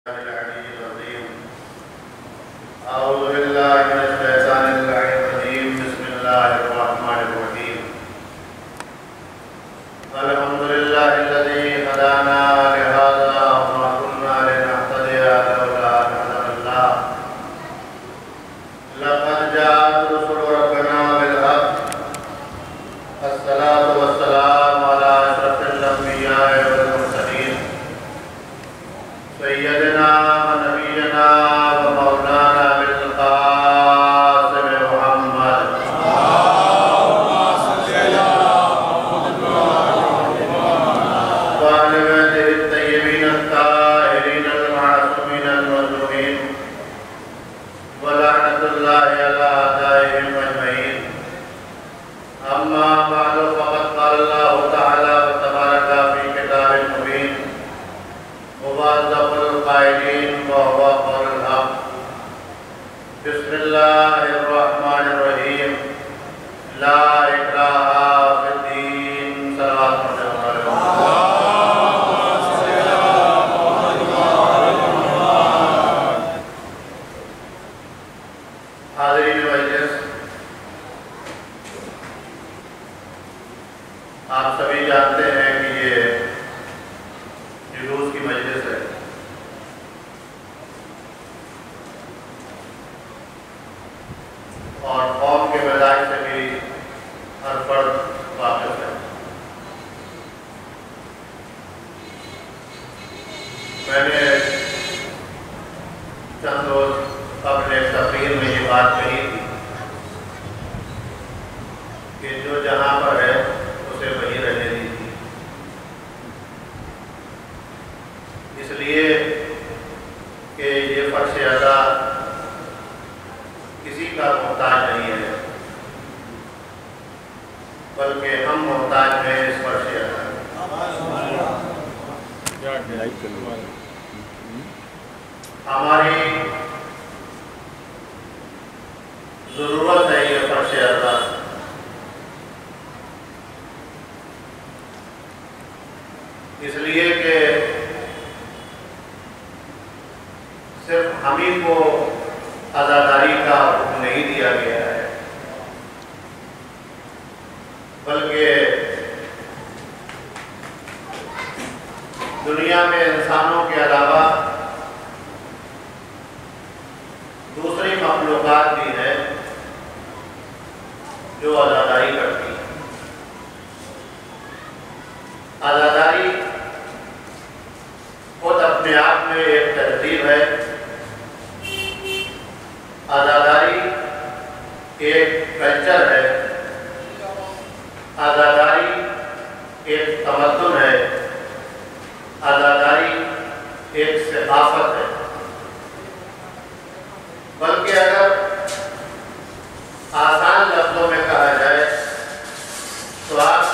العلي العظيم. أعوذ بالله من الشيطان اللعين الرجيم. بسم الله الرحمن الرحيم. الحمد لله الذي هدانا لهذا وما كنا لنهتدي لولا أن هدانا الله. لقد جاءت رسل ربنا بالحق. الصلاة والسلام على أشرف الأنبياء والمرسلين سيدنا ونبينا ومولانا بالقاسم محمد. وآل بيته الطيبين الطاهرين المعصومين المظلومين ولعنة الله على أعدائهم أجمعين. أما بعد فقد قال الله تعالى وتبارك في كتاب مبين وأصدق القائلين وهو قول الحق. بسم الله الرحمن الرحيم. لا إكراه في الدين. صلوات حاضرین مجلس، آپ سبھی جانتے ہیں کہ یہ جلوس کی مجلس ہے اور قوم کے مزاج سے بھی ہر فرد واقف ہے. میں نے چند روز قبل ایک تقریر میں یہ بات کہی تھی کہ جو جہاں پر ہے اسے وہی رہنے دیجیے، اس لیے کہ یہ فرش ادا کسی کا محتاج نہیں ہے، بلکہ ہم محتاج ہیں اس فرش ادا. ہماری ضرورت ہے یہ فرش ادا. اس لیے کہ صرف ہم ہی کو عزاداری کا حکم نہیں دیا گیا ہے، بلکہ دنیا میں انسانوں کے علاوہ دوسری مخلوقات بھی ہیں جو عزاداری کرتی ہیں. عزاداری خود اپنے آپ میں ایک تہذیب ہے. عزاداری ایک کلچر ہے. عزاداری ایک تمدن ہے. عزاداری ایک ثقافت ہے. بلکہ اگر آسان لفظوں میں کہا جائے تو آپ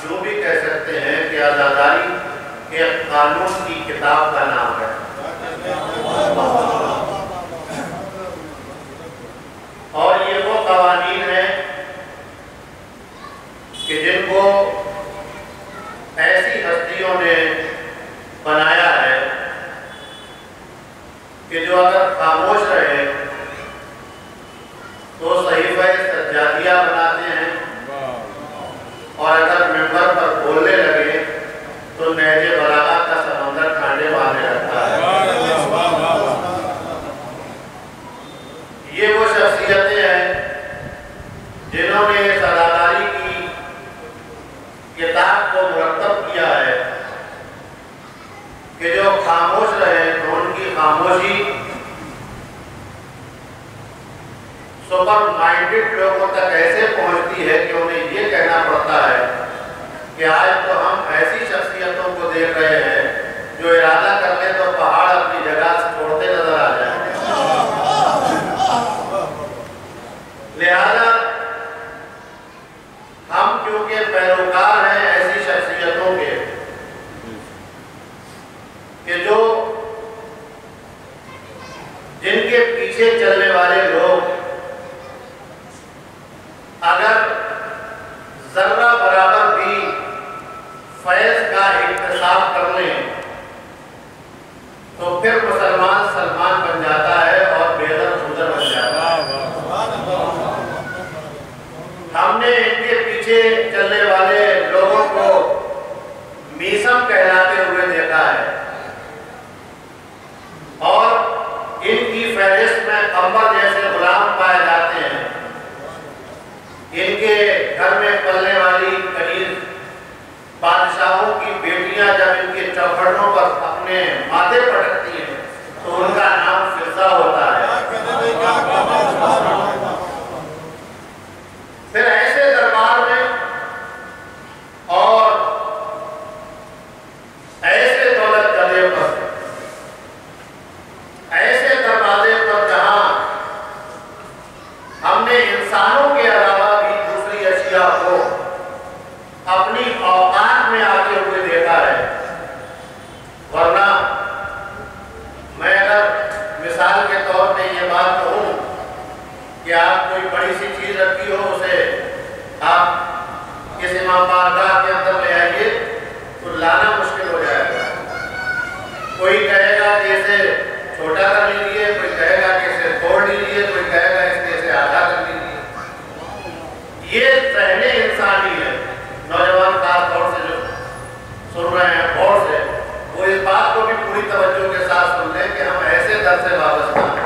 یوں بھی کہہ سکتے ہیں کہ عزاداری ایک قانون کی کتاب کا نام ہے. اور یہ وہ قوانین ہیں کہ جن کو ایسی ہستیوں نے بنایا ہے کہ جو اگر خاموش رہے تو صحیفہ سجادیہ بناتے ہیں، اور اگر ممبر پر بولنے لگے تو نہج بلاغت کا سمندر کھانے والے رکھتا ہے. یہ وہ شخصیتیں ہیں جنہوں نے اس عزاداری کی کتاب کو مرتب کیا ہے کہ جو خاموش رہے تو ان کی خاموشی سپر مائنڈڈ لوگوں تک ایسے پہنچتی ہے کہ انہیں یہ کہنا پڑتا ہے کہ آج تو ہم ایسی شخصیتوں کو دیکھ رہے ہیں جو ارادہ کر لیں تو پہاڑ اپنی جگہ سے چھوڑتے نظر آ جائیں. لہذا ہم کیونکہ پیروکار ہیں ایسی شخصیتوں کے کہ جو جن کے پیچھے چلنے والے لوگ اگر ذرہ برابر بھی فیض کا اکتساب کر لیں تو پھر مسلمان پیچھے چلنے والے لوگوں کو میسم کہلاتے ہوئے دیکھا ہے، اور ان کی فہرست میں قمر جیسے غلام پائے جاتے ہیں۔ ان کے گھر میں پلنے والی قریب بادشاہوں کی بیٹیاں جب ان کے چوکھٹوں پر اپنے ماتھے پٹکتی ہیں تو ان کا نام فضہ ہوتا ہے۔ پھر ایسے دربار میں اور ایسے دولت گدھے پر، ایسے دروازے پر جہاں ہم نے انسانوں کے علاوہ بھی دوسری اشیاء کو اپنی اوقات میں آتے ہوئے دیکھا ہے۔ ورنہ میں اگر مثال کے طور پہ یہ بات کہوں کہ آپ کوئی بڑی سی چیز رکھی ہو، اسے آپ کسی بارگاہ کے اندر لے آئیے تو لانا مشکل ہو جائے گا۔ کوئی کہے گا کہ اسے چھوٹا کر لیجیے، کوئی کہے گا کہ اسے توڑ لیجیے، کوئی کہے گا اس کے اسے آدھا کر لیجیے۔ یہ ذہن انسانی ہے۔ نوجوان خاص طور سے جو سن رہے ہیں غور سے، وہ اس بات کو بھی پوری توجہ کے ساتھ سن لیں کہ ہم ایسے در سے وابستہ ہیں۔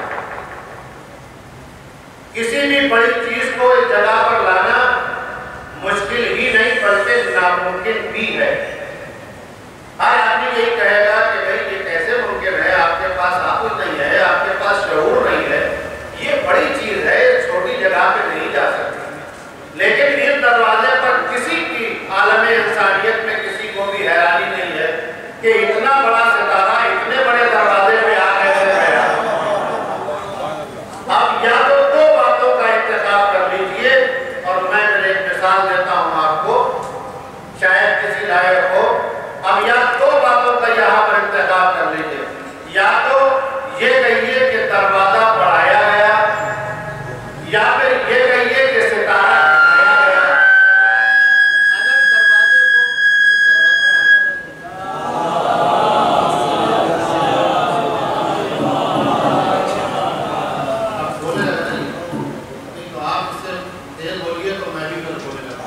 کسی بھی بڑی چیز کو اس جگہ پر لانا مشکل ہی نہیں بلکہ ناممکن بھی ہے۔ ہر آدمی یہی کہے گا کہ بھئی یہ کیسے ممکن ہے، آپ کے پاس عقل نہیں ہے، آپ کے پاس شعور نہیں ہے، یہ بڑی چیز ہے، چھوٹی جگہ پہ نہیں جا سکتی۔ لیکن اس دروازے پر کسی کی عالم انسانیت میں کسی کو بھی حیرانی نہیں ہے کہ اتنا بڑا ستارہ اتنے بڑے دروازے پہ آ کیسے گیا۔ اب یا تو دو باتوں کا انتخاب کر لیجئے، اور میں ایک مثال دیتا ہوں آپ کو، شاید کسی لائق ہو۔ اب یا دو باتوں کا یہاں پر انتخاب کر لیجئے، یا تو یہ کہیے کہ دروازہ بڑھایا گیا، یا پھر یہ کہیے کہ ستارہ گھٹایا گیا۔ اگر دروازے کو بولے لگا نہیں تو آپ اس سے تیز بولیے تو میں بھی پھر بولے لگا۔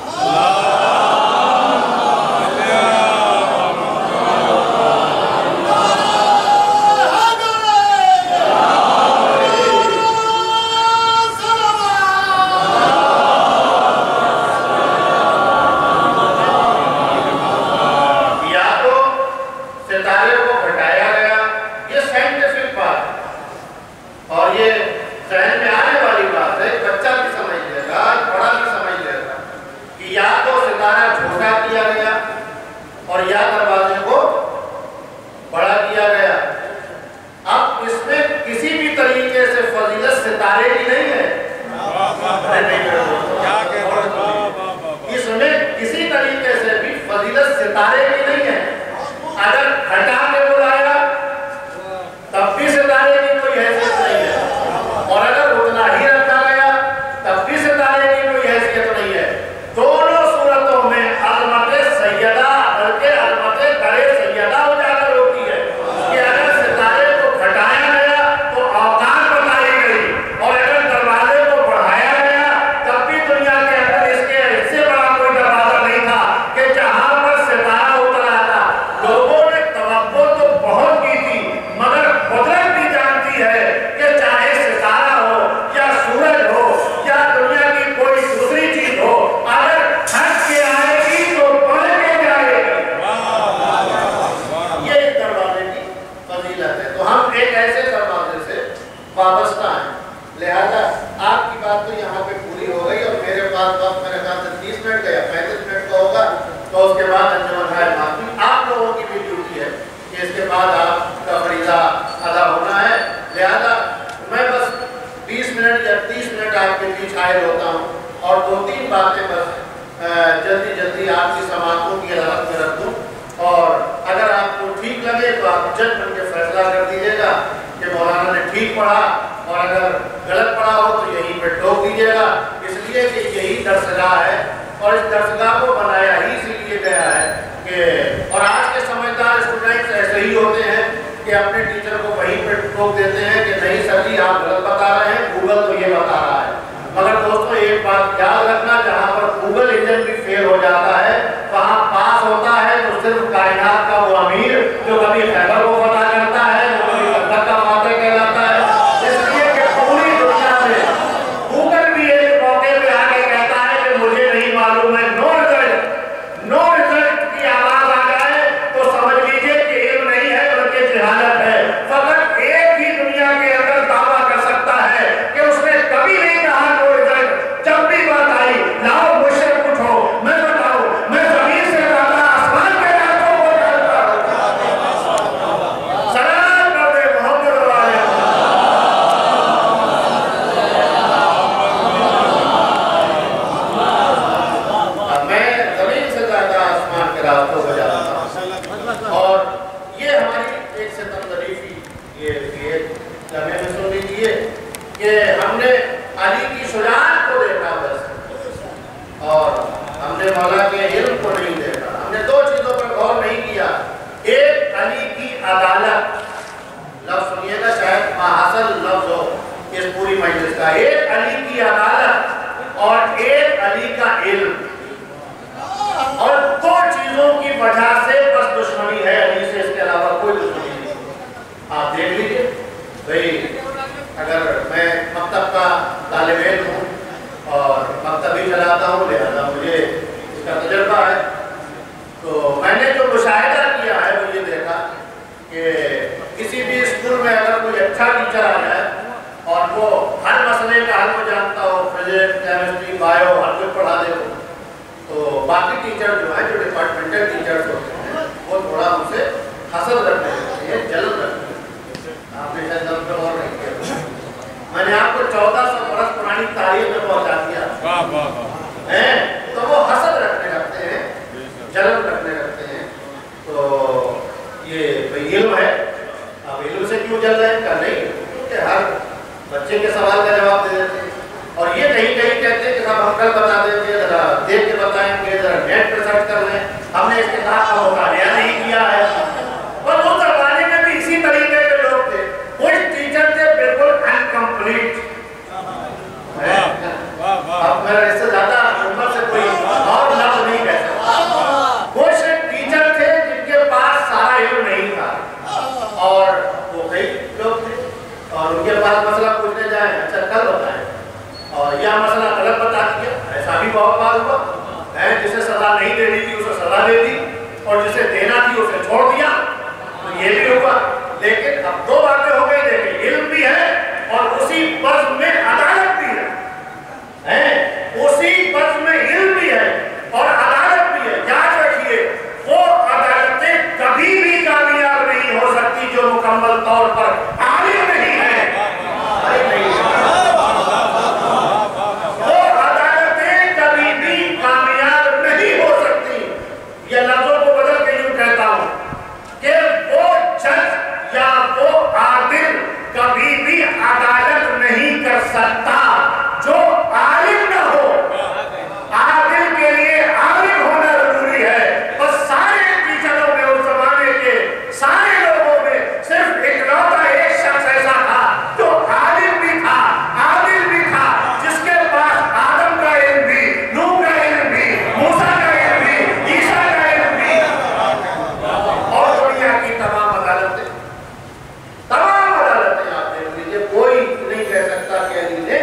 یاد رکھنا جہاں پر گوگل انجن بھی فیل ہو جاتا ہے وہاں پاس ہوتا ہے تو صرف کائنات کا وہ امیر جو کبھی خیبر کو فتح کرتا ہے جو کبھی خندق کا فاتح کہلاتا ہے. اس لیے کہ پوری دنیا میں گوگل بھی ایک موقع پہ آ کے کہتا ہے کہ مجھے نہیں معلوم ہے, نو رزلٹ کی آواز آ جائے تو سمجھ لیجئے کہ علم نہیں ہے بلکہ جہالت ہے. فقط ایک ہی دنیا کے اندر دعویٰ کر سکتا ہے کہ اس نے کبھی نہیں کہا نو رزلٹ. جب بھی بات آئی لاؤ مجھ سے پوچھو, میں بتاؤں, میں زمین سے زیادہ آسمان کے راتوں کو جانتا ہوں. سلام کر دے محمد والے. میں زمین سے زیادہ آسمان کے راستوں کو جانتا ہوں. اور یہ ہماری ایک ستم ظریفی یہ لمحے میں سن لیجیے کہ ہم نے علی کی شجاعت کو دیکھا بس, اور ہم نے مولا کے علم کو نہیں دیکھا. ہم نے دو چیزوں پر غور نہیں کیا. ایک علی کی عدالت, لفظ سنیے گا شاید ماحصل لفظ ہو اس پوری مجلس کا. ایک علی کی عدالت اور ایک علی کا علم. اور دو چیزوں کی وجہ سے بس دشمنی ہے علی سے, اس کے علاوہ کوئی دشمنی نہیں. آپ دیکھ لیجیے بھئی, اگر میں مکتب کا طالب علم ہوں اور مکتب بھی چلاتا ہوں لہذا مجھے اس کا تجربہ ہے, تو میں نے جو مشاہدہ کیا ہے وہ یہ دیکھا کہ کسی بھی اسکول میں اگر کوئی اچھا ٹیچر آ جائے اور وہ ہر مسئلے کا حل کو جانتا ہو, فزکس, کیمسٹری, بایو ہر کوئی پڑھا دے ہو, تو باقی ٹیچر جو ہیں جو ڈپارٹمنٹل ٹیچرز ہوتے ہیں وہ تھوڑا ان سے حسد رکھنے لگتے ہیں, جلن رکھتے ہیں. آپ نے شاید لفظ پر غور نہیں کیا. میں نے آپ کو 1400 برس پرانی تاریخ میں پہنچا دیا تو وہ حسد رکھنے لگتے ہیں, جلن رکھنے لگتے ہیں. تو یہ علم ہے, آپ علم سے کیوں جل رہے ہیں؟ کہ نہیں, کیونکہ ہر بچے کے سوال کا جواب دے دیتے ہیں. اور یہ کہیں کہتے ہیں کہ صاحب ہم کل بتا دیں گے, ذرا دیکھ کے بتائیں گے, ذرا نیٹ پر سرچ کر لیں. ہم نے اس کتاب کا مطالعہ نہیں کیا ہے. اور اس زمانے میں بھی اسی طریقے کے لوگ تھے. کچھ ٹیچر تھے بالکل انکمپلیٹ. اب میرا اس سے زیادہ عمر سے کوئی اور لفظ نہیں کہہ سکتا. کچھ ٹیچر تھے جن کے پاس سارا علم نہیں تھا, اور وہ کئی لوگ تھے اور ان کے پاس مسئلہ پوچھنے جائیں, اچھا کل بتائیں, اور یہ مسئلہ غلط بتا دیا. ایسا بھی بہت بار ہوا ہے, جسے سزا نہیں دینی تھی اسے سزا دے دی, اور جسے دینا تھی اسے چھوڑ دیا. تو یہ بھی ہوا. لیکن اب دو باتیں ہو گئی, دیکھیں علم بھی ہے اور اسی فرض میں عدالت بھی ہے. اسی فرض میں علم بھی ہے اور عدالت بھی ہے. یاد رکھیے وہ عدالتیں کبھی بھی کامیاب نہیں ہو سکتی جو مکمل طور پر عالم نہیں ہے. یہ لفظوں کو بدل کے یوں کہتا ہوں کہ وہ جج یا وہ عادل کبھی بھی عدالت نہیں کر سکتا جو عالم نہ ہو. عادل کے لیے عالم ہونا ضروری ہے. بس سارے ٹیچروں میں اس زمانے کے سارے لوگوں میں صرف اکلوتا ایک شخص ایسا تھا جو عالم بھی تھا, عادل بھی تھا, جس کے پاس آدم کا علم بھی, نوح کا علم بھی, موسیٰ کا علم بھی, عیسیٰ کا علم بھی, اور دنیا کی تمام عدالتیں آپ دیکھ لیجیے. کوئی نہیں کہہ سکتا کہ علی نے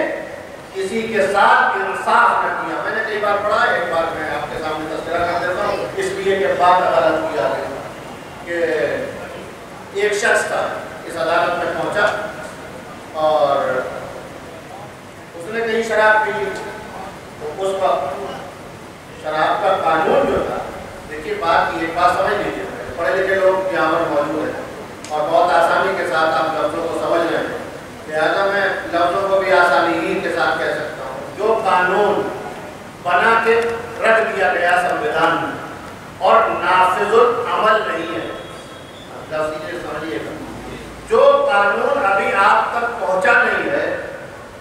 کسی کے ساتھ انصاف نہ کیا. میں نے کئی بار پڑھا, ایک بار میں آپ کے سامنے تذکرہ کر دیتا ہوں اس لیے کہ بات عدالت کی آ گئی کہ ایک شخص تھا اس عدالت میں پہنچا اور اس نے کہیں شراب پی. تو اس وقت شراب کا قانون جو تھا, دیکھیے بات کی ایک بات سمجھ لیجیے, پڑھے لکھے لوگ یہاں پر موجود ہیں اور بہت آسانی کے ساتھ آپ لفظوں کو سمجھ رہے ہیں, لہٰذا میں لفظوں کو بھی آسانی ہی کے ساتھ کہہ سکتا ہوں. جو قانون بنا کے رکھ دیا گیا سموِدھان میں اور نافذ العمل نہیں ہے, سمجھیے گا, جو قانون ابھی آپ تک پہنچا نہیں ہے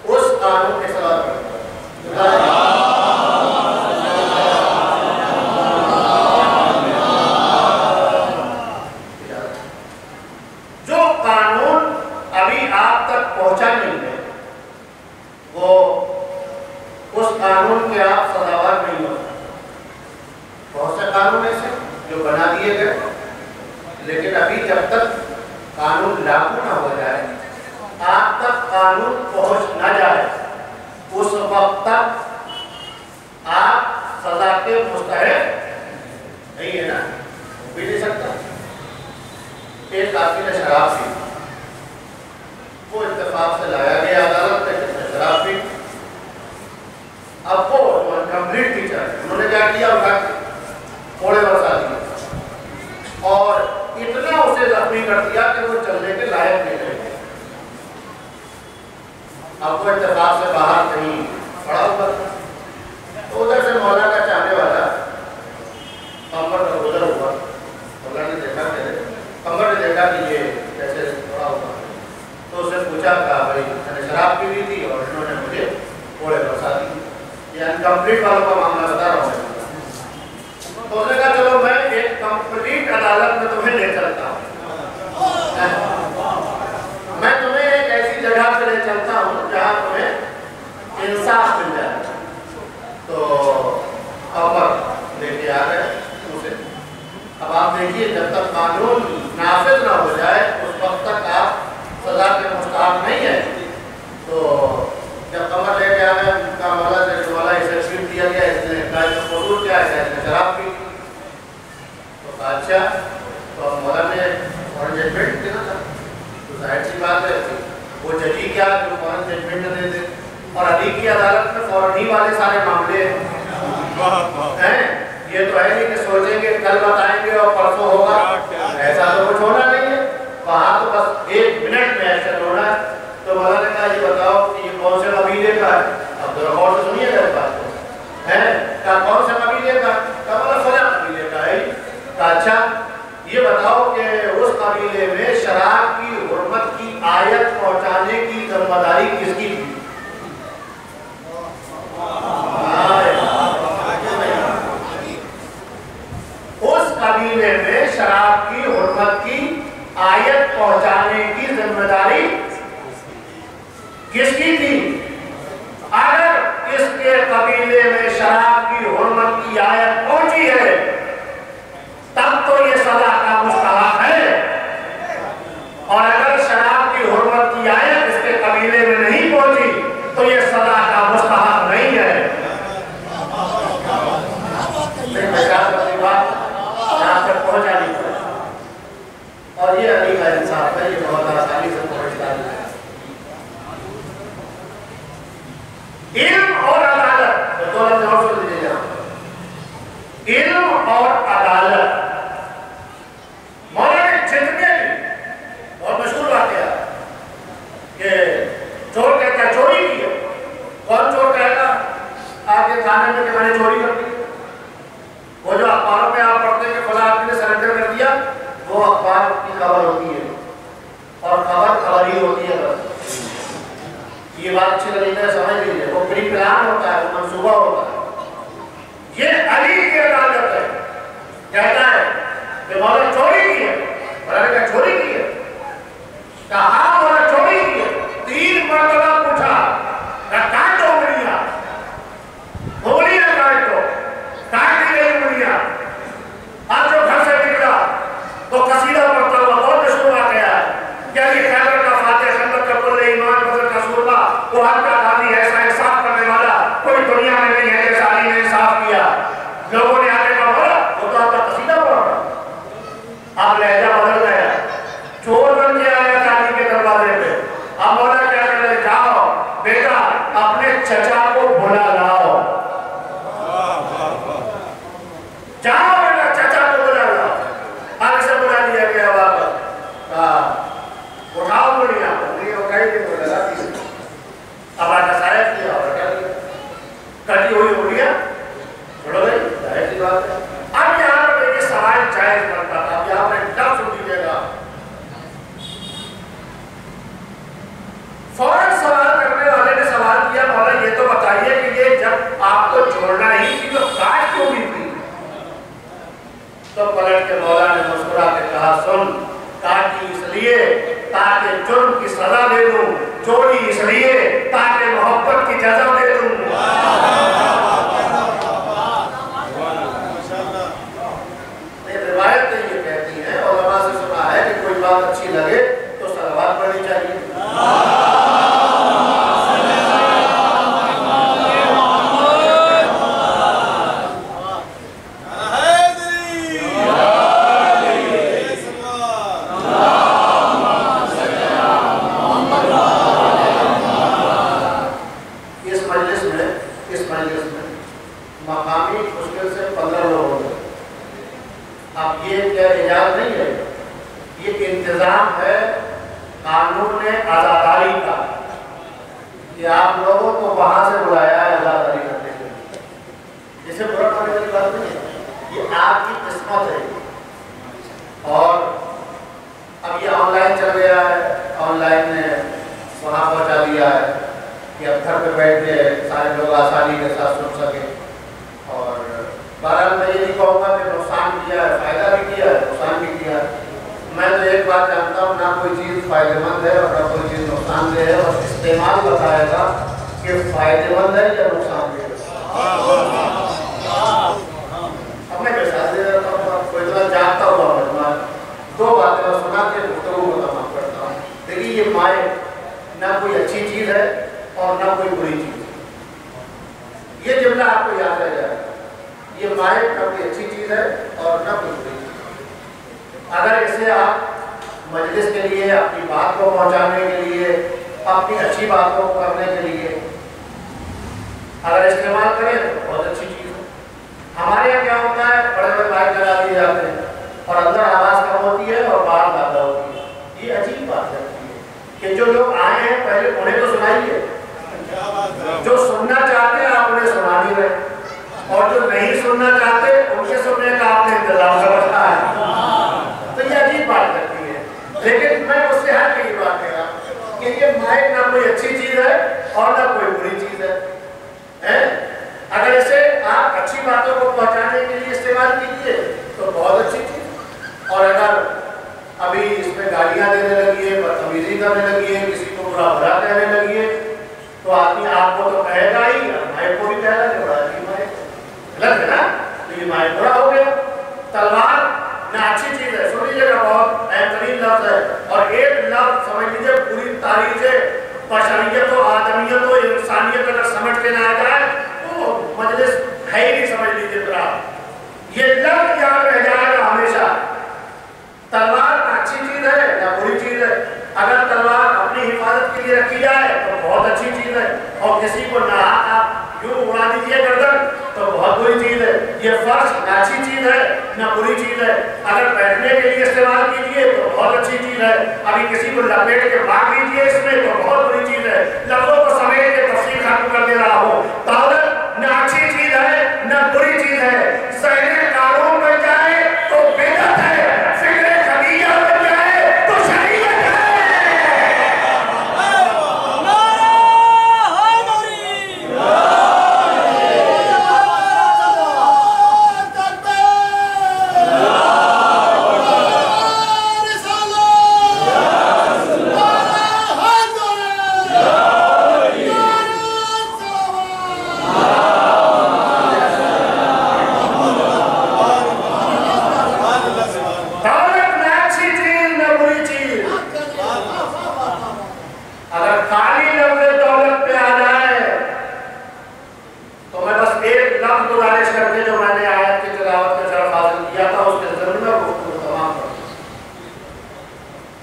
اس قانون کے سوال کرتا ہے. جو قانون ابھی آپ تک پہنچا نہیں ہے وہ اس قانون کے ایک آدمی نے شراب پی، وہ اتفاق سے لایا گیا عدالت میں جس نے شراب پی. اب وہ کمپلیٹ ٹیچر ہے، انہوں نے کیا کیا، اٹھا کے کوڑے برسا دیا اور اتنا اسے زخمی کر دیا کہ وہ چلنے کے لائق نہیں رہے. اب وہ اتفاق سے باہر کہیں کھڑا ہوا تھا تو ادھر سے مولا کا چاہنے والا کمر کا گزر ہوا. مولا نے دیکھا کہ کمر نے دیکھا کہ یہ کیسے کھڑا ہوا تو اسے پوچھا کہ بھائی میں نے شراب پی لی تھی اور انہوں نے مجھے کوڑے برسا دی. یہ انکمپلیٹ والوں کا معاملہ بتا رہا ہوں. تو اس نے کہا چلو میں ایک کمپلیٹ عدالت میں تمہیں لے چلتا ہوں، میں تمہیں ایک ایسی جگہ پہ لے چلتا ہوں جہاں تمہیں انصاف مل جائے. تو عمر لے کے آ گئے اسے. اب آپ دیکھیے جب تک قانون نافذ نہ ہو جائے اس وقت تک آپ سزا کے مستحق نہیں ہیں. تو جب قمر لے کے آ گئے کا مولا سے مولا اسے شیٹ دیا گیا، اس نے کہا کہ قصور کیا ہے، اس نے شراب پی. تو کہا اچھا، تو مولا نے فوراً ججمنٹ دینا تھا. تو ظاہر سی بات ہے وہ ججی کیا جو فوراً ججمنٹ دے دے. اور علی کی عدالت میں فوراً ہی والے سارے معاملے ہیں. یہ تو ہے نہیں کہ سوچیں گے کل بتائیں گے اور پرسوں ہوگا، ایسا تو کچھ ہونا نہیں ہے. وہاں تو بس 1 منٹ میں ایکشن ہونا ہے. تو مولا نے کہا یہ بتاؤ کہ یہ کون سے قبیلے کا ہے. اب ذرا غور سے سنیے گا اس بات کو. ہے کہا کون سے قبیلے کا؟ کہا مولا فلاں قبیلے کا ہے. کہا اچھا یہ بتاؤ کہ اس قبیلے میں شراب کی حرمت کی آیت پہنچانے کی ذمہ داری کس کی تھی؟ اس قبیلے میں شراب کی حرمت کی آیت پہنچانے کی ذمہ داری کس کی تھی؟ اگر اس کے قبیلے میں شراب کی حرمت کی آیت پہنچی ہے تب تو یہ سزا کا مستحق ہے، اور اگر شراب کی حرمت کی آیت اس کے قبیلے میں نہیں پہنچی تو یہ سزا کا مستحق نہیں ہے. یہاں تک پہنچا نہیں پڑا. اور یہ علی کا انصاف ہے، یہ بہت آسانی سے پہنچتا ہے. علم اور عدالت دو لفظ اور سن لیجیے یہاں. علم اور عدالت مولا نے جتنے بہت مشہور واقعہ کہ چور کہتا ہے چوری کی ہے. کون چور کہتا آگے تھانے میں کہ میں نے چوری کر دی؟ وہ جو اخباروں میں آپ پڑھتے ہیں کہ فلاں آدمی نے سرنڈر کر دیا، وہ اخبار کی خبر ہوتی ہے اور خبر ہی ہوتی ہے. بس یہ بات اچھی طریقے سے سمجھ لیجیے. وہ پری پلان ہوتا ہے، وہ منصوبہ ہوتا ہے. یہ علی کی عدالت ہے. کہتا ہے کہ مولا چوری کی ہے. مولا نے کہا چوری کی ہے؟ کہا ہاں مولا چوری کی ہے. 3 مرتبہ پوچھا، کاٹو انگلیاں، انگلیاں کاٹو. کاٹ دی گئی انگلیاں. اب جو گھر سے نکلا تو قصیدہ پڑھتا ہوا بہت مشہور آ گیا ہے. کیا یہ خیبر کا فاتح، خندق کا کل ایمان، بدر کا سورما، وہ ہر کا دانی ایسا انصاف کرنے والا کوئی دنیا میں نہیں ہے جیسا علی نے انصاف کیا. لوگوں نے آگے کہا بولا وہ تو آپ کا قصیدہ پڑھ رہا. اب لہجہ بدل گیا. چور بن کے آیا علی کے دروازے پہ. اب مولا کیا کہہ رہے، جاؤ بیٹا اپنے چچا کو بلا لاؤ. جاؤ بیٹا چچا کو بلا لاؤ. آگے سے بلا لیا گیا واپس. اٹھاؤ انگلیاں. انگلیاں اٹھائی گئی وہ لگا دی. اب آٹا صاحب کیا اور کیا کیا کٹی ہوئی انگلیاں چھوڑ گئی. ظاہر سی بات ہے. اب یہاں پر دیکھیے سوال جائز بنتا تھا. اب یہاں پر ایک لفظ سن دیجیے گا. فوراً سوال کرنے والے نے سوال کیا مولا یہ تو بتائیے کہ یہ جب آپ کو چھوڑنا ہی تھی تو کاٹ کیوں بھی تھی؟ تو پلٹ کے مولا نے مسکرا کے کہا سن، کاٹی اس لیے تاکہ جرم کی سزا دے دوں، چوری اس لیے تاکہ محبت کی جزا دے دوں. روایت یہ کہتی ہے، علماء سے سنا ہے کہ کوئی بات اچھی لگے تو صلوات پڑھنی چاہیے. اللہ یہ کیا ایجاد نہیں ہے، یہ انتظام ہے قانون نے عزاداری کا، کہ آپ لوگوں کو وہاں سے بلایا ہے عزاداری کرنے کے لیے، جسے برا کرنے والی بات نہیں ہے، یہ آپ کی قسمت ہے۔ اور اب یہ آن لائن چل گیا ہے، آن لائن نے وہاں پہنچا دیا ہے کہ اب گھر پہ بیٹھ کے سارے لوگ آسانی کے ساتھ سن سکیں۔ اور بہرحال میں یہ نہیں کہوں گا کہ نقصان کیا ہے، فائدہ بھی کیا ہے، نقصان بھی کیا ہے۔ میں تو ایک بات جانتا ہوں، نہ کوئی چیز فائدہ مند ہے اور نہ کوئی چیز نقصان دہ ہے، اور استعمال بتائے گا کہ فائدہ مند ہے یا نقصان دہ ہے۔ اب میں مثال دے رہا ہوں، کوئی اتنا جانتا ہوا مجموعہ، دو باتیں میں سنا کے گفتگو کو تمام کرتا ہوں۔ دیکھیے یہ مائع نہ کوئی اچھی چیز ہے اور نہ کوئی بری چیز ہے، یہ جملہ آپ کو یاد رہ جائے، یہ مائع نہ کوئی اچھی چیز ہے اور نہ کوئی بری چیز ہے۔ اگر اسے آپ مجلس کے لیے، اپنی بات کو پہنچانے کے لیے، اپنی اچھی باتوں کو کرنے کے لیے اگر استعمال کریں تو بہت اچھی چیز ہے۔ ہمارے یہاں کیا ہوتا ہے، بڑے بڑے مائک لگا دیے جاتے ہیں اور اندر آواز کم ہوتی ہے اور باہر زیادہ ہوتی ہے۔ یہ عجیب بات ہے کہ جو لوگ آئے ہیں پہلے انہیں تو سنائیے، جو سننا چاہتے ہیں آپ انہیں سنا نہیں رہے، اور جو نہیں سننا چاہتے ان کے سننے کا آپ نے انتظام کر رکھا ہے، تو یہ عجیب بات کرتی ہے۔ لیکن میں اس سے ہٹ کے یہ بات کہہ رہا ہوں کہ یہ مائک نہ کوئی اچھی چیز ہے اور نہ کوئی بری چیز ہے۔ اگر اسے آپ اچھی باتوں کو پہنچانے کے لیے استعمال کیجیے تو بہت اچھی چیز، اور اگر ابھی اس میں گالیاں دینے لگیے، بدتمیزی کرنے لگیے، کسی کو برا بھلا کہنے لگیے، تو آدمی آپ کو تو کہے گا ہی، مائک کو بھی کہے گا کہ بڑا عجیب مائک، غلط ہے نا، تو یہ مائک برا ہو گیا۔ تلوار نہ اچھی چیز ہے، سن لیجیے گا، بہت اہم ترین لفظ ہے، اور ایک لفظ سمجھ لیجیے پوری تاریخ بشریت و آدمیت و انسانیت اگر سمجھ کے نہ آ جائے تو مجلس ہے ہی نہیں، سمجھ لیجیے برا۔ یہ لفظ یاد رہ جائے گا ہمیشہ۔ تلوار نہ اچھی چیز ہے نہ بری چیز ہے، اگر تلوار اپنی حفاظت کے لیے رکھی جائے تو بہت اچھی چیز ہے، اور کسی کو نہ آپ یوں اڑا دیجیے گردن تو بہت بری چیز ہے۔ یہ فرش نہ اچھی چیز ہے نہ بری چیز ہے، اگر بیٹھنے کے لیے استعمال کیجیے تو بہت اچھی چیز ہے، ابھی کسی کو لپیٹ کے بھاگ دیجیے اس میں تو بہت بری چیز ہے۔ لفظوں کو سمیٹ کے تفصیل ختم کر دے رہا ہوں۔ دولت نہ اچھی چیز ہے نہ بری چیز ہے، ذہن قانون بن جائے تو بدعت ہے، فکر خدیجہ بن جائے تو شریعت ہے۔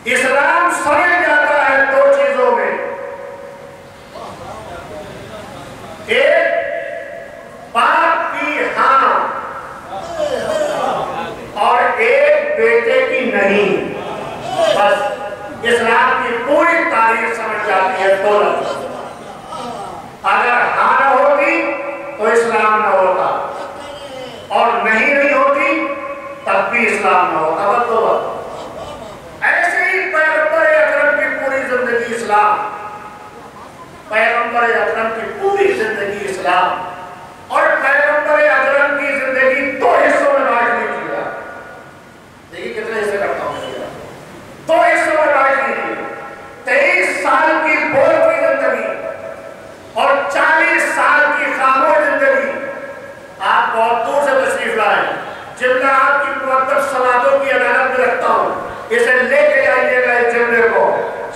اسلام سمجھ جاتا ہے دو چیزوں میں، ایک باپ کی ہاں اور ایک بیٹے کی نہیں، بس اسلام کی پوری تاریخ سمجھ جاتی ہے دو لفظ۔ اگر ہاں نہ ہوتی تو اسلام نہ ہوتا، اور نہیں ہوتی تب بھی اسلام نہ ہوتا، بس دو بات۔ ایسے ہی پیغمبر اکرم کی پوری زندگی اسلام، پیغمبر اکرم کی پوری زندگی اسلام، اور پیغمبر اکرم کی زندگی دو حصوں میں بانٹ لیجیے۔ دیکھیے کتنے حصے کرتا ہوں، دو حصوں میں بانٹ لیجیے۔ 23 سال کی بولتی زندگی اور 40 سال کی خاموش زندگی۔ آپ بہت دور سے تشریف لائیں، جملہ آپ کی مقدس صلاتوں کی عدالت میں رکھتا ہوں، اسے لے کے جائیے گا اس جملے کو،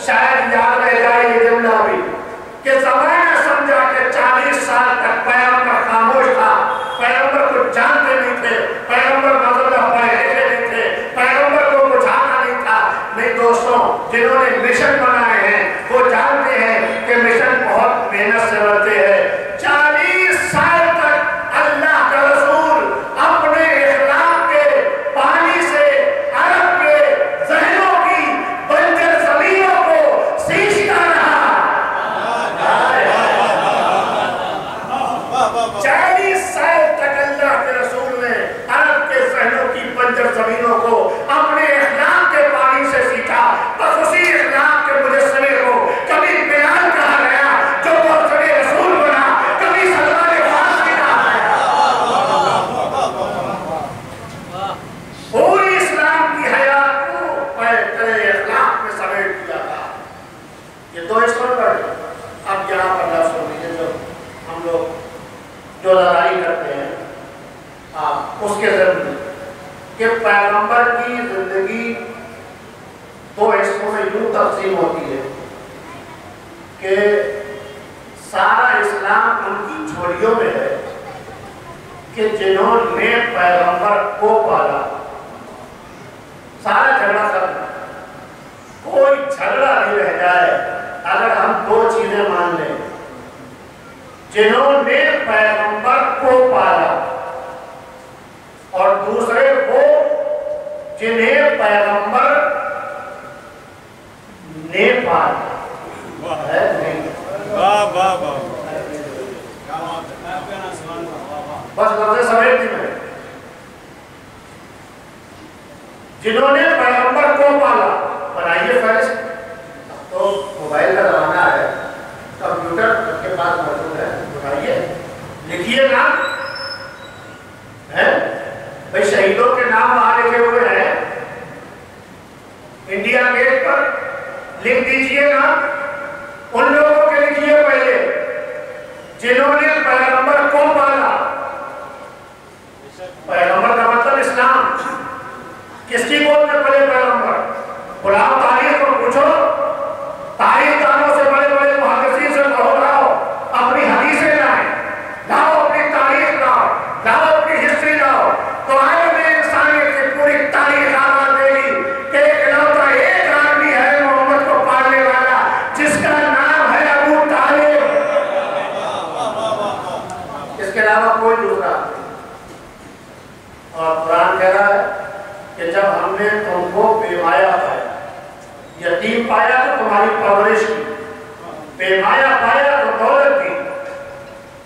شاید یاد رہ جائے یہ جملہ بھی، کہ زمانہ سمجھا کہ 40 سال تک پیغمبر خاموش تھا، پیغمبر کو جانتے نہیں تھے، پیغمبر نظر پڑھے لکھے نہیں تھے، پیغمبر کو کچھ آتا نہیں تھا۔ نہیں دوستوں، جنہوں نے مشن بنائے ہیں وہ جانتے ہیں کہ مشن بہت محنت سے بنتے ہیں۔ 40 سال تک اللہ کا رسول اپنے اخلاق کے پانی سے علم دی کہ پیغمبر کی زندگی دو حصوں میں یوں تقسیم ہوتی ہے کہ سارا اسلام ان کی جھولیوں میں ہے کہ جنہوں نے پیغمبر کو پالا، سارا جھگڑا ختم، کوئی جھگڑا نہیں رہ جائے اگر ہم دو چیزیں مان لیں، جنہوں نے پیغمبر کو پالا اور دوسرے وہ جنہیں پیغمبر نے پالا۔ بس لفظ سمیٹ دی میں، جنہوں نے پیغمبر کو پالا۔ بنائیے فہرست، تو موبائل کا زمانہ ہے، کمپیوٹر آپ کے پاس موجود ہے، بنائیے، لکھیے نام ہے بھائی، شہیدوں کے نام وہاں لکھے ہوئے ہیں انڈیا گیٹ پر، لکھ دیجئے نام ان لوگوں کے، لکھیے پہلے جنہوں نے پیغمبر کو پالا۔ پیغمبر کا مطلب اسلام، کس کی گود میں پلے پیغمبر؟ بلاؤ تاریخ کو پوچھو، تاریخ دانوں سے، بڑے بڑے محدثین سے لاؤ، اپنی حدیثیں لائیں، لاؤ اپنی تاریخ لاؤ اپنی ہسٹری لاؤ، تو عالم انسانیت کی پوری تاریخ آباد دے گی کہ اکلوتا ایک آدمی ہے محمد کو پالنے والا جس کا نام ہے ابو طالب، اس کے علاوہ کوئی دوسرا۔ اور قرآن کہہ رہا ہے کہ جب ہم نے تم کو بیمایا پایا، یتیم پایا تو تمہاری پرورش کی، بیمایا پایا تو دولت دی،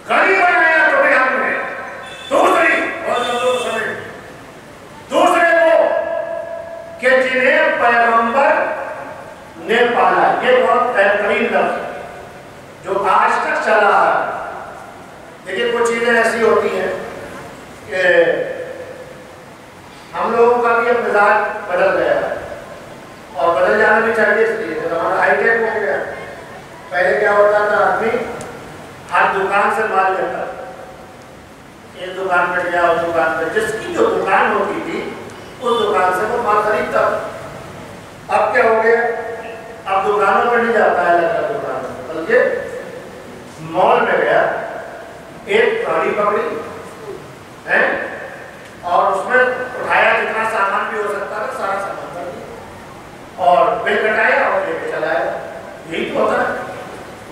غریب بنایا تمہیں ہم نے، دوسرے وہ کہ جنہیں پیغمبر نے پالا۔ یہ بہت بہترین لفظ جو آج تک چلا رہا ہے۔ لیکن کچھ چیزیں ایسی ہوتی ہیں کہ ہم لوگوں کا بھی اب مزاج بدل گیا ہے، اور بدل جانا بھی چاہیے، اس لیے کہ ہمارا ہائی ٹیک ہو گیا۔ پہلے کیا ہوتا تھا، آدمی ہر دکان سے مال لیتا، ایک دکان پہ گیا، اس دکان پہ، جس کی جو دکان ہوتی تھی اس دکان سے وہ مال خریدتا۔ اب کیا ہو گیا، اب دکانوں پہ نہیں جاتا ہے، الگ الگ دکانوں پہ، بلکہ مال میں گیا، ایک گاڑی پکڑی ہے اور اس میں اٹھایا جتنا سامان بھی ہو سکتا تھا سارا سامان کر دیا اور بل کٹایا اور لے کے چلایا۔ یہی تو ہوتا ہے۔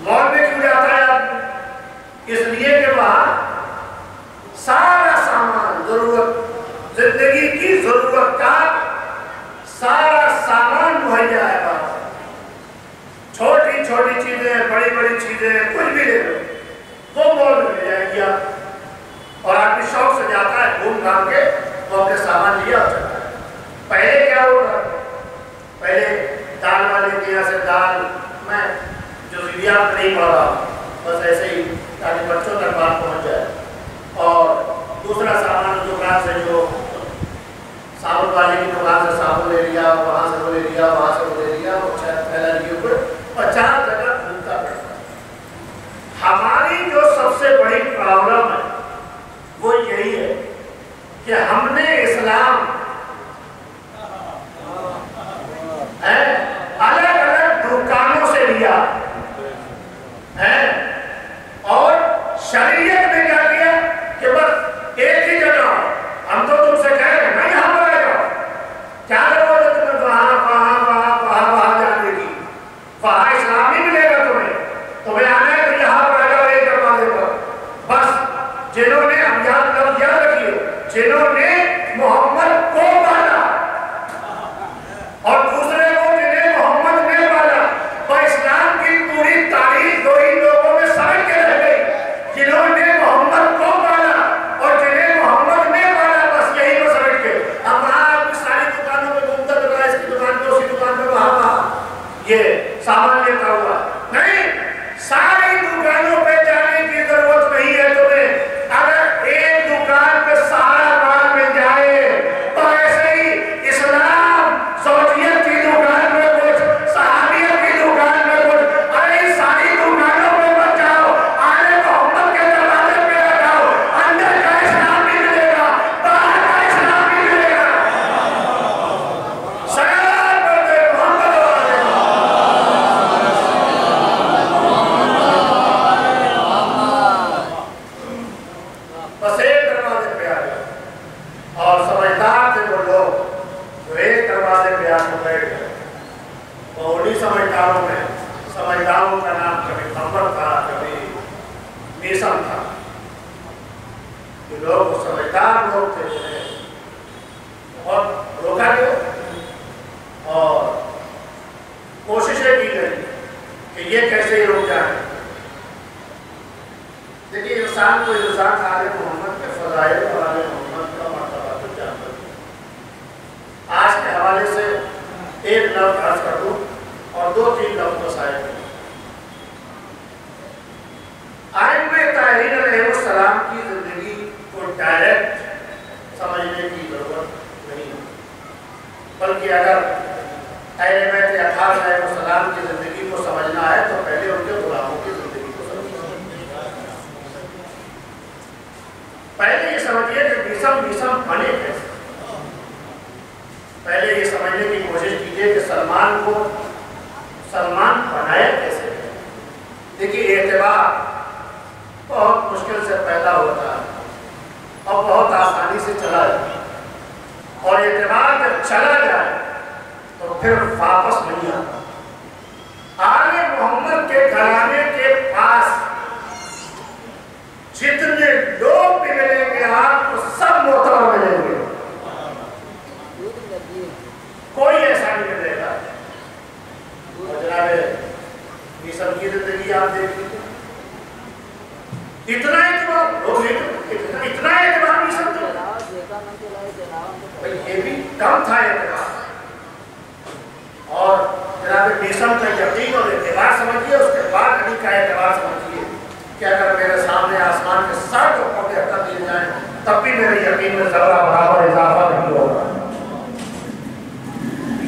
مال میں کیوں جاتا ہے آدمی؟ اس لیے کہ وہاں سارا سامان، ضرورت، زندگی کی ضرورت کا سارا سامان مہیا ہے وہاں، چھوٹی چھوٹی چیزیں، بڑی بڑی چیزیں، کچھ بھی لے لو وہ مال میں لے جائے گیا، اور آدمی شوق سے جاتا ہے، گھوم گھام کے وہ اپنے سامان لیا اور چلتا ہے۔ پہلے کیا ہوگا، پہلے دال والے کے یہاں سے دال، میں جزئیات نہیں پڑھ رہا، بس ایسے ہی تاکہ بچوں تک بات پہنچ جائے، اور دوسرا سامان دکان سے، جو صابن والے کی دکان سے صابن لے لیا، وہاں سے وہ لے لیا، وہاں سے وہ لے لیا، اور پھیلا لیے اوپر 50 جگہ گھومتا پڑتا۔ ہماری جو سب سے بڑی پرابلم ہے وہ یہی ہے کہ ہم نے اسلام الگ الگ دکانوں سے لیا ہے، اور شریعت نے کیا کیا کہ بس ایک ہی جگہ، ہم تو تم سے کہہ رہے ہیں نہیں، ہم رہے گا، کیا ضرورت ہے تمہیں وہاں جانے کی؟ وہاں اسلامی ملے گا تمہیں آنا ہے تو یہاں پر آ ایک دروازے پر۔ بس جنہوں نے، ہم یاد رکھیے، جنہوں نے محمد کو پالا اور دوسرے کو جنہیں محمد نے پالا، تو اسلام کی پوری تاریخ دو ہی لوگوں میں سمجھ کے رہ گئی، جنہوں نے محمد کو پالا اور جنہیں محمد نے پالا، بس یہی کو سمجھ کے۔ اب وہاں آپ ساری دکانوں میں گھومتا پھر رہا، اس کی دکان پہ، اس کی دکان پہ، وہاں یہ سامان لیتا ہوا نہیں، ساری دکانوں پہ جانے کی ضرورت نہیں ہے تمہیں۔ اگر ایک دکان پہ سارا مال مل جائے تو ایسے ہی اسلام، زوجیت کی دکان میں کچھ، صحابیت کی دکان میں کچھ، ارے ساری دکانوں پہ مت جاؤ، آلے محمد کے دروازے پہ آ جاؤ، اندر کا اسلام بھی ملے گا، باہر کا اسلام کے بیٹھ گئے. وہ انہیں سمجھداروں میں، سمجھداروں کا نام کبھی خمر تھا، کبھی میسم تھا. یہ لوگ سمجھدار لوگ تھے، بہت روکا گیا اور کوششیں کی گئی کہ یہ کیسے ہی رک جائے. دیکھیے انسان کو انسان آل محمد کے فضائل اور آل محمد کا مرتبہ تو جانتا ہے. آج کے حوالے سے ایک لفظ عرض کر دوں اور 2-3 لفظ مسائل کروں. ائمہ طاہرین علیہ السلام کی زندگی کو ڈائریکٹ سمجھنے کی ضرورت نہیں ہے، بلکہ اگر اہل بیت اطہار علیہ السلام کی زندگی کو سمجھنا ہے تو پہلے ان کے غلاموں کی زندگی کو سمجھنا ہے. پہلے یہ سمجھیے کہ میسم بنے کیسے. پہلے یہ سمجھنے کی کوشش کیجیے کہ سلمان بنایا کیسے. دیکھیے اعتبار بہت مشکل سے پیدا ہوتا ہے اور بہت آسانی سے چلا جائے، اور اعتبار جب چلا جائے تو پھر واپس نہیں آتا. آل محمد کے گھرانے کے پاس جتنے لوگ بھی ملیں گے آپ کو سب محترم ملیں گے، کوئی ایسا نہیں ملے گا. اور جناب میسم کی زندگی آپ دیکھ لیجیے، اتنا اعتبار میسم تو یہ بھی کم تھا اعتبار. اور جناب میسم کا یقین اور اعتبار سمجھیے، اس کے بعد علی کا اعتبار سمجھیے کہ اگر میرے سامنے آسمان کے سر کو پکڑ کر دیے جائیں تب بھی میرے یقین میں ذرہ برابر اضافہ نہیں ہوگا.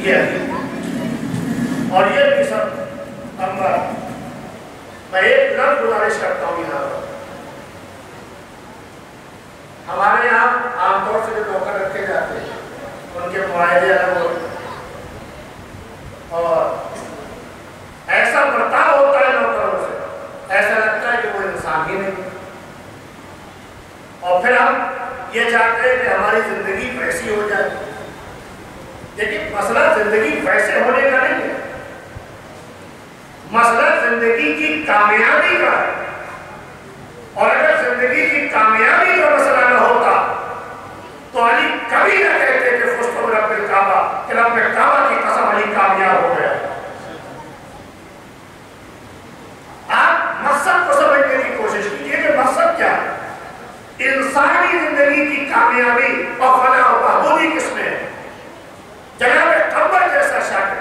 یہ اور یہ میسم امر. میں ایک لفظ گزارش کرتا ہوں یہاں پر. ہمارے یہاں عام طور سے جو نوکر رکھے جاتے ہیں ان کے معاہدے الگ ہوتے ہیں اور ایسا برتاؤ ہوتا ہے نوکروں سے، ایسا لگتا ہے کہ وہ انسان ہی نہیں. اور پھر ہم یہ چاہتے ہیں کہ ہماری زندگی ویسی ہو جائے. لیکن مسئلہ زندگی ویسے ہونے کا نہیں ہے، مسئلہ زندگی کی کامیابی کا ہے. اور اگر زندگی کی کامیابی کا مسئلہ نہ ہوتا تو علی کبھی نہ کہتے کہ فزت برب الکعبہ، کہ رب کعبہ کی قسم علی کامیاب ہو گیا. آپ مقصد کو سمجھنے کی کوشش کیجیے کہ مقصد کیا ہے. انسانی زندگی کی کامیابی اور فلاح و بہبودی کس میں ہے؟ جناب قمر جیسا شاگرد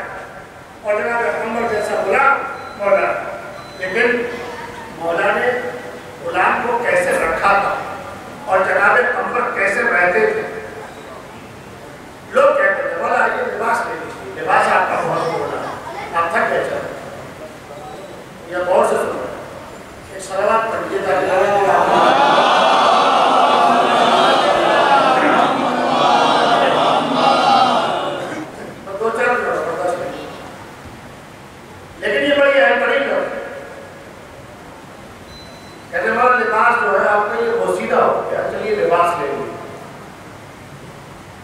اور جناب قمر جیسا غلام مولا. لیکن مولا نے غلام کو کیسے رکھا تھا اور جناب قمر کیسے رہتے تھے. لوگ کہتے تھے مولا یہ لباس لے لیجیے، لباس آپ کا بہت بولا، آپ تھک گئے چلے. یہ غور سے سنو، ایک صلوات پڑھیے تاکہ لباس جو ہے آپ کا یہ بوسیدہ ہو گیا. چلیے لباس لے لیجیے.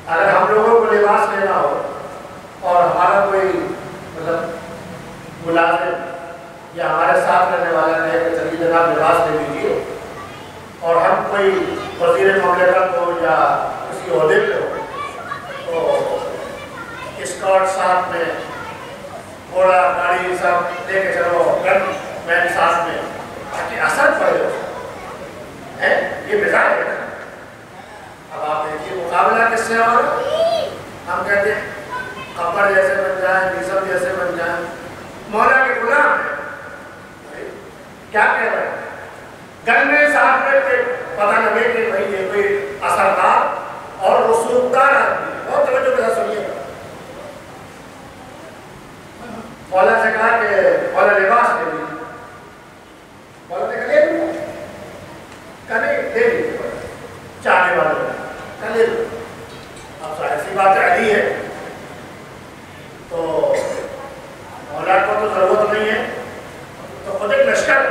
اگر ہم لوگوں کو لباس لینا ہو اور ہمارا کوئی ملازم یا ہمارے ساتھ رہنے والا کہے کہ چلیے جناب لباس لے لیجیے، اور ہم کوئی وزیر مملکت ہو یا کسی عہدے پہ ہو تو اسکارٹ ساتھ میں، گھوڑا گاڑی سب لے کے چلو، گن مین ساتھ میں، تاکہ اثر پڑے. یہ مزاج ہے نا. اب آپ دیکھیے مقابلہ کس سے اور ہم کہتے ہیں قمر جیسے بن جائیں، میسم جیسے بن جائیں. مولا کے غلام ہیں، کیا کہہ رہے ہیں؟ گن میں ساتھ میں کہ پتہ لگے کہ بھائی یہ کوئی اثردار اور رسوخدار آدمی ہے. بہت توجہ کے ساتھ سنیے گا. مولا سے کہا کہ مولا لباس لے لیجیے. مولا نے کہا لے لوں، کہنے لے لیجیے، چاہنے والے کہا لے لوں. اب ظاہر سی بات علی ہے تو مولا کو تو ضرورت نہیں ہے، تو خود ایک لشکر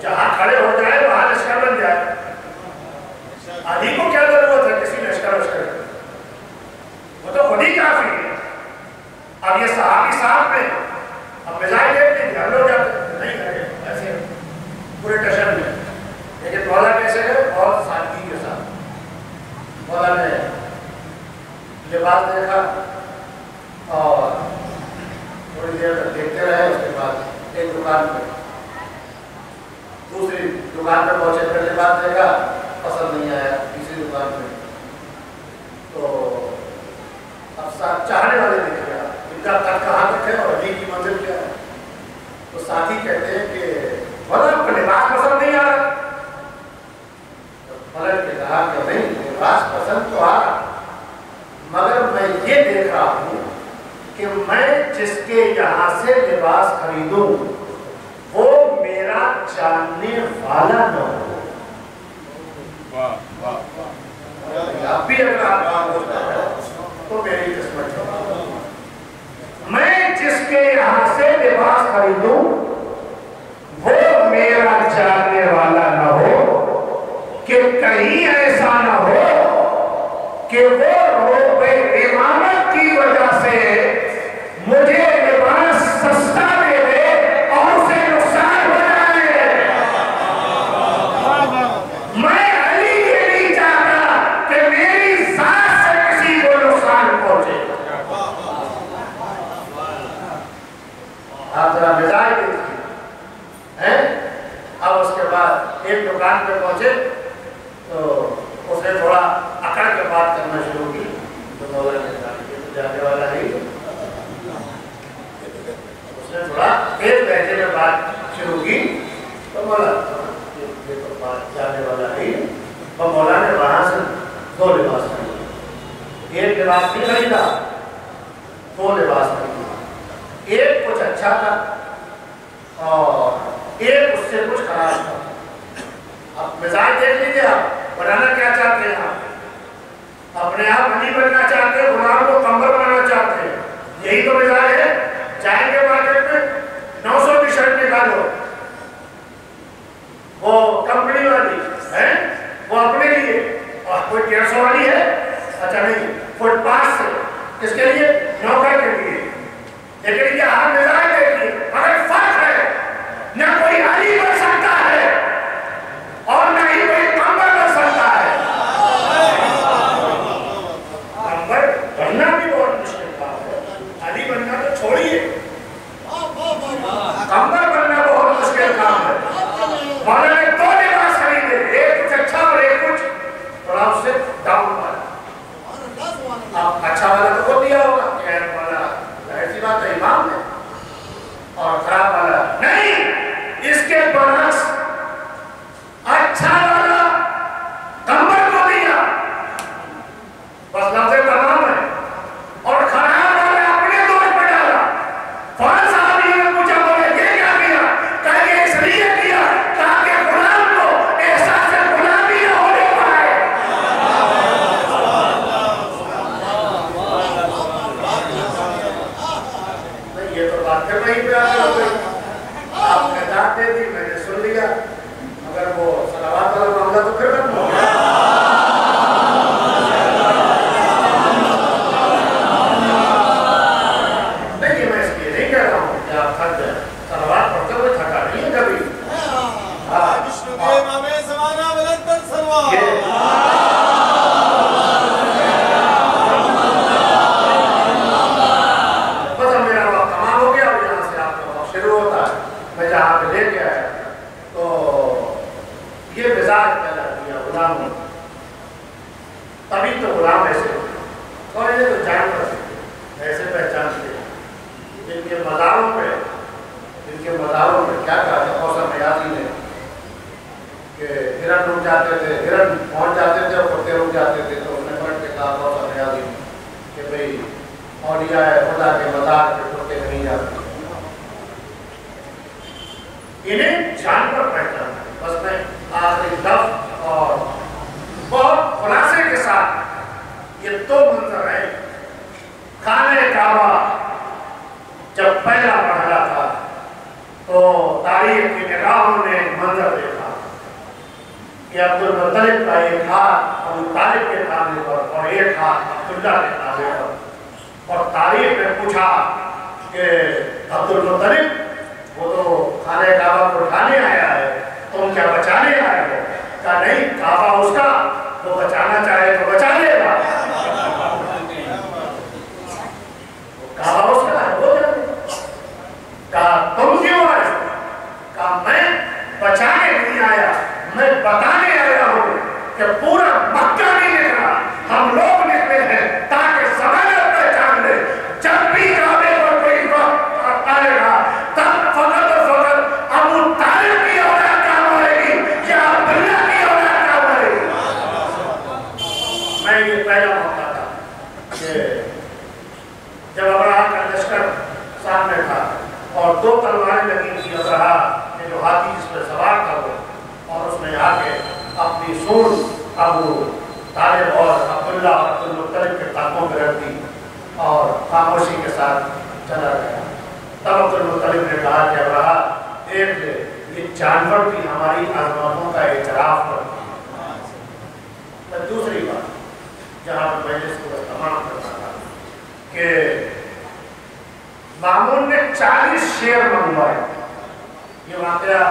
جہاں کھڑے ہو جائے وہاں لشکر بن جائے. علی کو کیا ضرورت ہے کسی لشکر مولا نے لباس دیکھا اور تھوڑی دیر تک دیکھتے رہے. اس کے بعد ایک دکان پہ دوسری دکان پہ پہنچے, پھر لباس دیکھا, پسند نہیں آیا. تیسری دکان پہ تو اب ساتھ چاہنے والے دیکھ گیا ان کا قد کہاں تک ہے اور علی کی منزل کیا ہے. تو ساتھی کہتے ہیں کہ مولا آپ کو لباس پسند نہیں آ رہا. ملک نے کہا کہ نہیں, لباس پسند تو آ رہا, مگر میں یہ دیکھ رہا ہوں کہ میں جس کے یہاں سے لباس خریدوں وہ میرا جاننے والا نہ ہو. آپ بھی اگر آپ تو میری قسمت ہے. میں جس کے یہاں سے لباس خریدوں وہ میرا جاننے والا نہ ہو, کہ کہیں ایسا نہ ہو کہ وہ روب امامت کی وجہ سے مجھے لباس سستا دے دے اور اسے نقصان ہو جائے. میں علی یہ نہیں چاہتا کہ میری ذات سے کسی کو نقصان پہنچے. آپ ذرا مزاج دیکھیے. اب اس کے بعد ایک دکان پہ پہنچے تو اس نے تھوڑا اکڑ کے بات کرنا شروع کی. تو مولا نے کہا کہ تو جانے والا ہے. اس نے تھوڑا تیز لہجے میں بات شروع کی. تو مولا یہ تو بات جانے والا ہے. اور مولا نے وہاں سے دو لباس خریدا. ایک لباس نہیں خریدا, دو لباس خریدا. ایک کچھ اچھا تھا اور ایک اس سے کچھ خراب تھا. اب مزاج دیکھ لیجیے, آپ بنانا کیا چاہتے ہیں. آپ اپنے آپ علی بننا چاہتے ہیں, غلام کو کمبر بنانا چاہتے ہیں. یہی تو مزاج ہے. جائیں گے مارکیٹ میں 900 کی شرٹ نکالو, وہ کمپنی والی ہے, وہ اپنے لیے, اور کوئی 150 والی ہے, اچھا نہیں, فٹ پاس سے کس کے لیے, نوکر کے لیے. لیکن یہ ہر مزاج دیکھیے, مگر فرق ہے, نہ کوئی علی بن سکتا ہے اور نہ ہی کوئی کمبر بن سکتا ہے. کمبر بننا بھی بہت مشکل کام ہے, علی بننا تو چھوڑیے, کمبر بننا بہت مشکل کام ہے. مولا نے دو لباس خریدے, ایک کچھ اچھا اور ایک کچھ تھوڑا اس سے ڈاؤن والا. آپ اچھا والا تو خود دیا ہوگا, خیر والا ایسی بات ہے امام ہے, اور خراب والا نہیں. اس کے برعکس اچھا والا کمبر کو دیا, بس لفظ تمام ہے, اور خراب والا اپنے دور پہ ڈالا. فوراً صحابی نے پوچھا, بولے یہ کیا کیا؟ کہا کہ اس لیے کیا تاکہ غلام کو احساس غلامی نہ ہونے پائے. یہ تو بات کر رہی پہ آگے ہو گئی. آپ نے داد دے دی, میں نے سن لیا, اگر وہ صلوات والا معاملہ تو پھر ختم ہو گیا. نہیں, میں اس لیے نہیں کہہ رہا ہوں کہ آپ تھک جائیں. صلوات پڑھتے ہوئے تھکا نہیں ہے کبھی. بس میرا وقت تمام ہو گیا اور یہاں سے آپ کا وقت شروع ہوتا ہے. میں جہاں پہ لے کے آیا تو یہ مزاج پیدا کیا غلاموں. تبھی تو غلام ایسے ہوتے, اور یہ تو جان کر سکتے, ایسے پہچانتے. جن کے مزاروں پہ کیا کہا تھا کوثر نیازی نے کہ ہرن رک جاتے تھے, ہرن پہنچ جاتے تھے اور کتے رک جاتے تھے. تو انہوں نے پلٹ کے کہا کوثر نیازی نے کہ بھئی اولیاء خدا کے مزار پہ کتے نہیں جاتے. انہیں جان پر پہچانا. بس میں آخری لفظ اور بہت خلاصے کے ساتھ یہ دو منظر ہیں. خانہ کعبہ جب پہلا مرحلہ تھا تو تاریخ کی نگاہوں نے منظر دیکھا کہ عبد المطلب کا ایک ہاتھ ابو طالب کے کاندھے پر اور ایک ہاتھ عبداللہ کے کاندھے پر. اور تاریخ نے پوچھا کہ عبد المطلب وہ تو خانہ کعبہ کو اٹھانے آیا ہے, تم کیا بچانے آئے ہو؟ کہا نہیں, کعبہ اس کا, وہ بچانا چاہے تو بچا لے, میں یہ پہلا موقع تھا کہ جب ابراہ کا لشکر سامنے تھا اور 2 تلواریں لگی تھی، ابراہ نے جو ہاتھی جس پر سوار تھا وہ، اور اس نے آ کے اپنی سونڈ ابو طالب اور عبداللہ اور عبد المطلب کے ٹانگوں پہ رکھ دی اور خاموشی کے ساتھ چلا گیا۔ تب عبد المطلب نے کہا کہ ابراہ دیکھ لے، یہ جانور بھی ہماری عظمتوں کا اعتراف کرتے ہیں۔ دوسری بات جہاں میں اس کو تمام کرنا تھا کہ مامون نے 40 شیر منگوائے۔ یہ واقعہ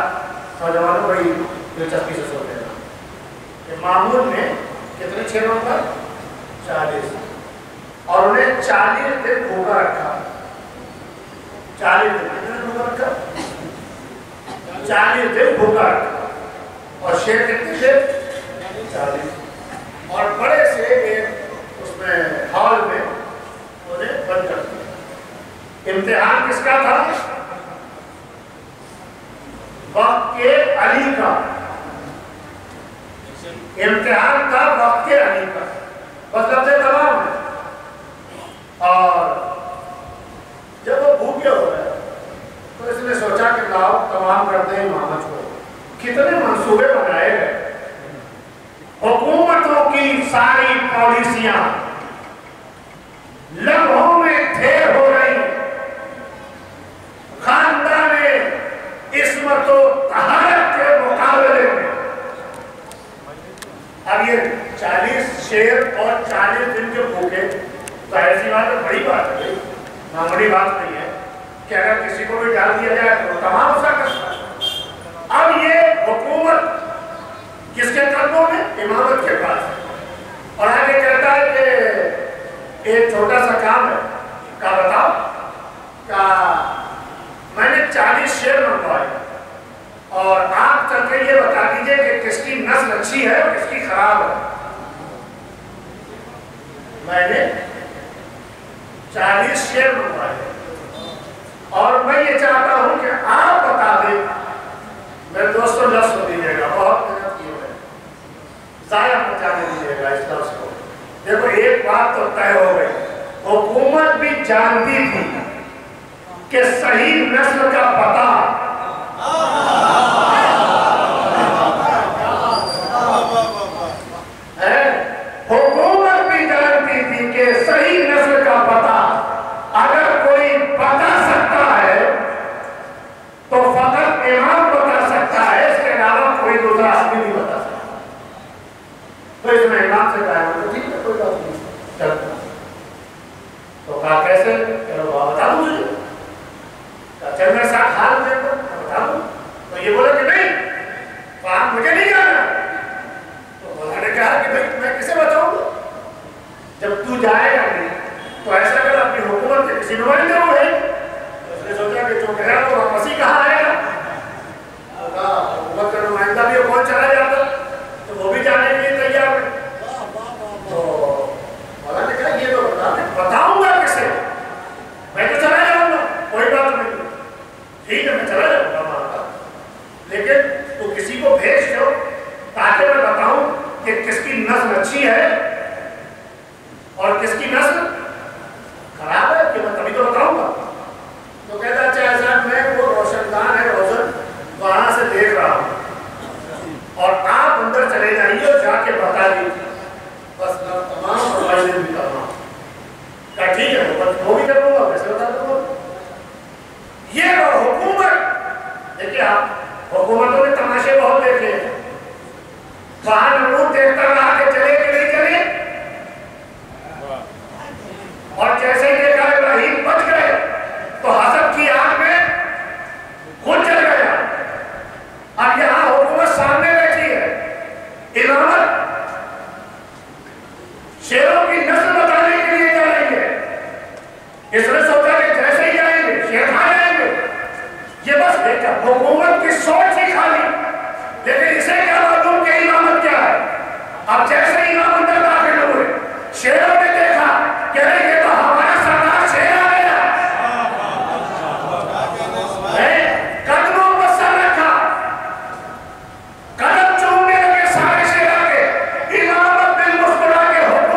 نوجوانوں بڑی دلچسپی سے سنتے ہیں کہ مامون نے کتنے شیر منگوائے؟ 40، اور انہیں 40 دن بھوکا رکھا۔ 40 دن کتنے بھوکا رکھا؟ 40 دن بھوکا رکھا، اور شیر کتنے تھے؟ 40، اور بڑے سے ایک اس میں ہال میں انہیں بند کر دیا۔ امتحان کس کا تھا؟ وقت کے علی کا امتحان تھا، وقت کے علی کا، بس لفظ تمام ہے۔ اور جب وہ بھوکے ہو گئے تو اس نے سوچا کہ لاؤ تمام کر دیں امامت کو۔ کتنے منصوبے بنائے گئے، حکومتوں کی ساری پالیسیاں لمحوں میں ڈھیر ہو رہی، خاندان عصمت و طہارت کے مقابلے میں۔ اب یہ 40 شیر اور 40 دن کے بھوکے تو ایسی بات ہے، بڑی بات ہے، معمولی بات نہیں ہے کہ اگر کسی کو بھی ڈال دیا جائے تو تمام اس کا کشتا ہے۔ اب یہ حکومت کس کے قدموں میں؟ امامت کے پاس ہے۔ اور آگے کہتا ہے کہ ایک چھوٹا سا کام ہے، کہا بتاؤ، کہا میں نے 40 شیر منگوائے اور آپ چل کے یہ بتا دیجئے کہ کس کی نسل اچھی ہے اور کس کی خراب ہے۔ میں نے 40 شیر منگوائے اور میں یہ چاہتا ہوں کہ آپ بتا دیں، میرے دوستوں لفظ کو دیجیے گا، بہت محنت کی ہے، ضائع مت جانے دیجیے گا اس لفظ کو۔ دیکھو ایک بات تو طے ہو گئی، حکومت بھی جانتی تھی کہ صحیح نسل کا پتہ حکومت بھی جانتی تھی کہ صحیح نسل کا پتہ اگر کوئی بتا سکتا ہے تو فقط امام بتا سکتا ہے، اس کے علاوہ کوئی دوسرا آدمی نہیں بتا سکتا۔ تو اس میں امام سے کہا تو ٹھیک ہے، کوئی بات نہیں، چلتا۔ تو کہا کیسے؟ چلو بتا دوں مجھے، چل میں ساتھ حال دے کر بتا دوں۔ تو یہ بولا کہ نہیں، فہم مجھے نہیں جانا۔ تو مولانا نے کہا کہ بھائی میں کسے بتاؤں گا؟ جب تو جائے گا نہیں تو ایسا کر اپنی حکومت کے کسی نمائندے کو ہے۔ تو اس نے سوچا کہ جو گیا تو واپسی کہاں آئے گا؟ حکومت کا نمائندہ بھی کون چلا جاتا تو وہ بھی جانے کے لیے تیار ہے۔ تو مولانا نے کہا یہ تو بتاؤں گا کسے؟ میں تو چلا جاؤں گا، کوئی بات نہیں، ٹھیک ہے میں چلا جاؤں گا وہاں کا، لیکن تو کسی کو بھیج دو تاکہ میں بتاؤں کہ کس کی نسل اچھی ہے اور کس کی نسل خراب ہے، کہ میں تبھی تو بتاؤں گا۔ تو کہتا اچھا ایسا میں وہ روشن دان ہے روزن وہاں سے دیکھ رہا ہوں اور آپ اندر چلے جائیے اور جا کے بتا دیجیے، بس میں تمام فرمائشیں بھی کرنا ہوں۔ کہا ٹھیک ہے، وہ بھی کر دوں گا، ویسے بتا دوں گا۔ یہ حکومت دیکھیے، آپ حکومتوں نے تماشے بہت دیکھے ہیں، وہاں نمود دیکھتا رہا کہ چلے کہ نہیں چلے، اور جیسے ہی دیکھا ابراہیم بچ گئے تو حسد کی آگ میں خود چل گیا۔ اب یہاں حکومت سامنے بیٹھی ہے، امامت شیروں کی نسل بتانے کے لیے جا رہی ہے۔ اس نے سوچا کہ جیسے ہی آئیں گے شیر کھا جائیں گے، یہ بس دیکھا حکومت کی سوچ ہی کھالی، لیکن اسے کیا معلوم کہ امامت کیا ہے۔ اب جیسے ہی امام اندر داخل ہوئے، شیروں نے دیکھا کہ یہ تو ہمارا سردار شیر آ گیا، قدموں پر سر رکھا، قدم چومنے لگے سارے شیر آ کے، امامت دل مسکرا کے حکم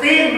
3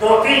2-3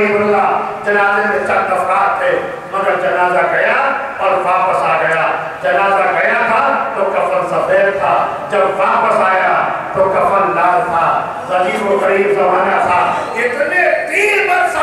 قریب اللہ جنازے میں چند افراد تھے مگر جنازہ گیا اور واپس آ گیا. جنازہ گیا تھا تو کفن سفید تھا, جب واپس آیا تو کفن لال تھا. عجیب و غریب زمانہ تھا. اتنے 3 برس